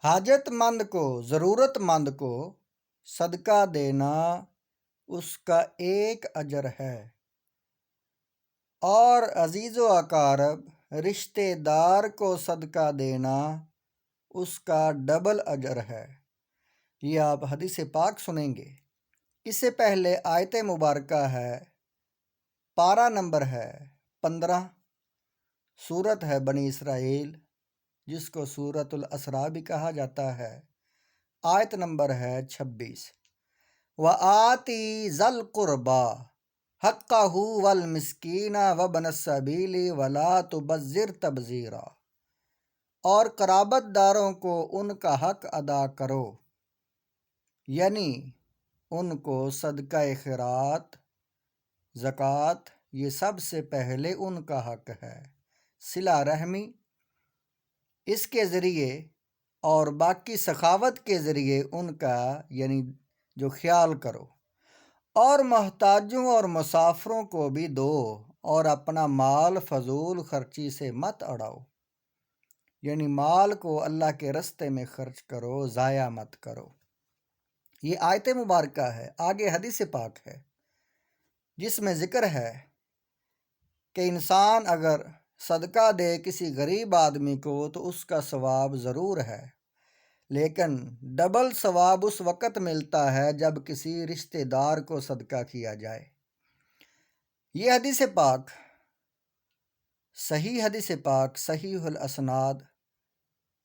حاجت مند کو، ضرورت مند کو صدقہ دینا اس کا ایک اجر ہے، اور عزیز و اقارب رشتہ دار کو صدقہ دینا اس کا ڈبل اجر ہے۔ یہ آپ حدیث پاک سنیں گے۔ اس سے پہلے آیت مبارکہ ہے، پارہ نمبر ہے 15، سورت ہے بنی اسرائیل، جس کو سورت الاسراء بھی کہا جاتا ہے، آیت نمبر ہے 26۔ وَآتِ ذَا الْقُرْبَى حَقَّهُ وَالْمِسْكِينَ وَابْنَ السَّبِيلِ وَلَا تُبَذِّرْ تَبْذِيرًا، اور قرابت داروں کو ان کا حق ادا کرو، یعنی ان کو صدقہ خیرات، زکوٰۃ، یہ سب سے پہلے ان کا حق ہے۔ صلہ رحمی اس کے ذریعے اور باقی سخاوت کے ذریعے ان کا یعنی جو خیال کرو، اور محتاجوں اور مسافروں کو بھی دو، اور اپنا مال فضول خرچی سے مت اڑاؤ، یعنی مال کو اللہ کے رستے میں خرچ کرو، ضائع مت کرو۔ یہ آیت مبارکہ ہے۔ آگے حدیث پاک ہے جس میں ذکر ہے کہ انسان اگر صدقہ دے کسی غریب آدمی کو تو اس کا ثواب ضرور ہے، لیکن ڈبل ثواب اس وقت ملتا ہے جب کسی رشتہ دار کو صدقہ کیا جائے۔ یہ حدیث پاک صحیح الاسناد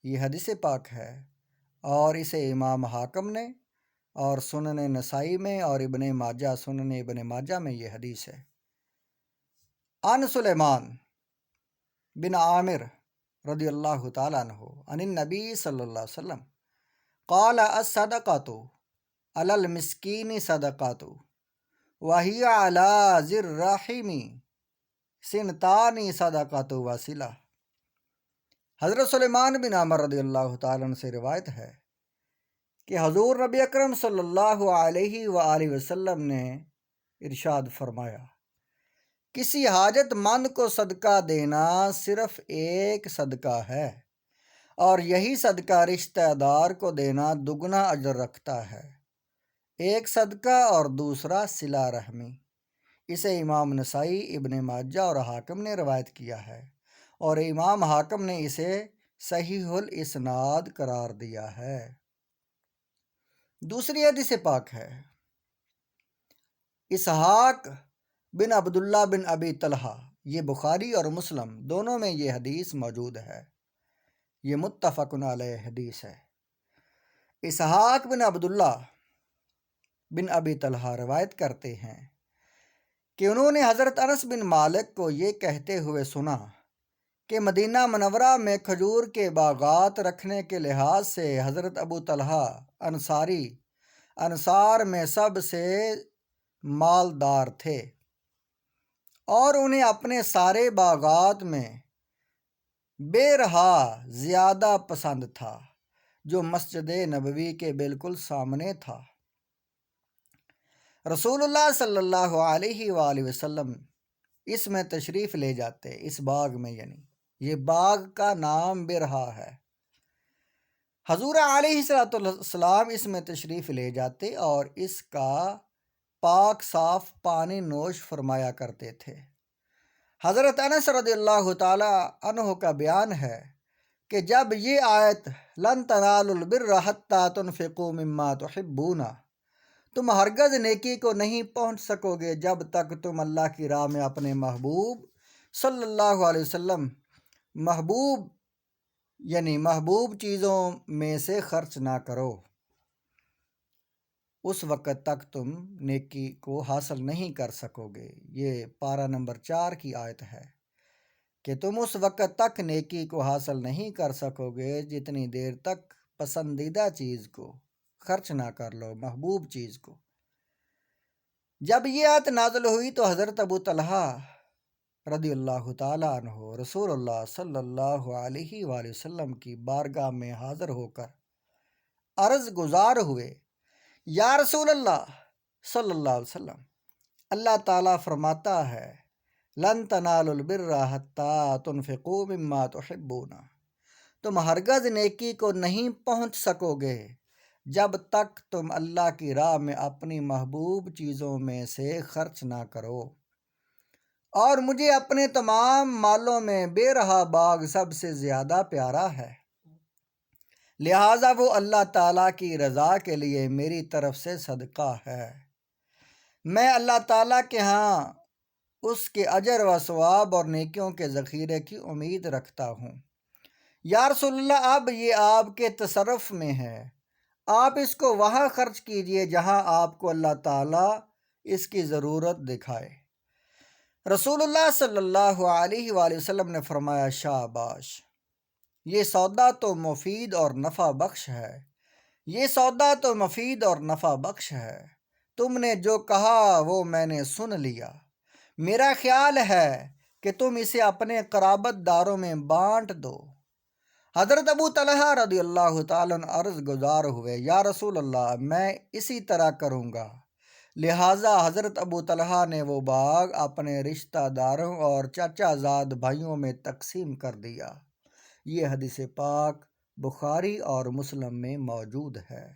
یہ حدیث پاک ہے، اور اسے امام حاکم نے اور سنن نسائی میں اور ابن ماجہ سنن ابن ماجہ میں یہ حدیث ہے۔ عن سلیمان بن عامر رضی اللہ تعالیٰ عنہ عن النبی صلی اللہ علیہ وسلم قال الصدقۃ علی المسکین صدقۃ وہی علی ذی الرحم سنتان صدقۃ وصلہ۔ حضرت سلیمان بن عامر رضی اللہ تعالیٰ عنہ سے روایت ہے کہ حضور نبی اکرم صلی اللہ علیہ وآلہ وسلم نے ارشاد فرمایا، کسی حاجت مند کو صدقہ دینا صرف ایک صدقہ ہے، اور یہی صدقہ رشتہ دار کو دینا دگنا اجر رکھتا ہے۔ ایک صدقہ اور دوسرا صلہ رحمی۔ اسے امام نسائی، ابن ماجہ اور حاکم نے روایت کیا ہے، اور امام حاکم نے اسے صحیح الاسناد قرار دیا ہے۔ دوسری حدیث پاک ہے، اسحاق بن عبداللہ بن ابی طلحہ، یہ بخاری اور مسلم دونوں میں یہ حدیث موجود ہے، یہ متفق علیہ حدیث ہے۔ اسحاق بن عبداللہ بن ابی طلحہ روایت کرتے ہیں کہ انہوں نے حضرت انس بن مالک کو یہ کہتے ہوئے سنا کہ مدینہ منورہ میں کھجور کے باغات رکھنے کے لحاظ سے حضرت ابو طلحہ انصاری انصار میں سب سے مالدار تھے، اور انہیں اپنے سارے باغات میں بے رہا زیادہ پسند تھا جو مسجد نبوی کے بالکل سامنے تھا۔ رسول اللہ صلی اللہ علیہ وآلہ وسلم اس میں تشریف لے جاتے، اس باغ میں، یعنی یہ باغ کا نام بے رہا ہے۔ حضور علیہ السلام اس میں تشریف لے جاتے اور اس کا پاک صاف پانی نوش فرمایا کرتے تھے۔ حضرت انس رضی اللہ تعالی عنہ کا بیان ہے کہ جب یہ آیت لن تنالوا البر حتی تنفقوا مما تحبون، تم ہرگز نیکی کو نہیں پہنچ سکو گے جب تک تم اللہ کی راہ میں اپنے محبوب صلی اللہ علیہ وسلم محبوب چیزوں میں سے خرچ نہ کرو، اس وقت تک تم نیکی کو حاصل نہیں کر سکو گے۔ یہ پارہ نمبر 4 کی آیت ہے کہ تم اس وقت تک نیکی کو حاصل نہیں کر سکو گے جتنی دیر تک پسندیدہ چیز کو خرچ نہ کر لو، محبوب چیز کو۔ جب یہ آیت نازل ہوئی تو حضرت ابو طلحہ رضی اللہ تعالیٰ عنہ رسول اللہ صلی اللہ علیہ وآلہ وسلم کی بارگاہ میں حاضر ہو کر عرض گزار ہوئے، یا رسول اللہ صلی اللہ علیہ وسلم، اللہ تعالیٰ فرماتا ہے لن تنالوا البر حتی تنفقوا مما تحبون، تم ہرگز نیکی کو نہیں پہنچ سکو گے جب تک تم اللہ کی راہ میں اپنی محبوب چیزوں میں سے خرچ نہ کرو، اور مجھے اپنے تمام مالوں میں بے رہا باغ سب سے زیادہ پیارا ہے، لہٰذا وہ اللہ تعالیٰ کی رضا کے لیے میری طرف سے صدقہ ہے۔ میں اللہ تعالیٰ کے ہاں اس کے اجر و ثواب اور نیکیوں کے ذخیرے کی امید رکھتا ہوں۔ یا رسول اللہ، اب یہ آپ کے تصرف میں ہے، آپ اس کو وہاں خرچ کیجئے جہاں آپ کو اللہ تعالیٰ اس کی ضرورت دکھائے۔ رسول اللہ صلی اللہ علیہ وآلہ وسلم نے فرمایا، شاباش، یہ سودا تو مفید اور نفع بخش ہے، یہ سودا تو مفید اور نفع بخش ہے۔ تم نے جو کہا وہ میں نے سن لیا، میرا خیال ہے کہ تم اسے اپنے قرابت داروں میں بانٹ دو۔ حضرت ابو طلحہ رضی اللہ تعالیٰ عنہ عرض گزار ہوئے، یا رسول اللہ، میں اسی طرح کروں گا۔ لہٰذا حضرت ابو طلحہ نے وہ باغ اپنے رشتہ داروں اور چچا زاد بھائیوں میں تقسیم کر دیا۔ یہ حدیث پاک بخاری اور مسلم میں موجود ہے۔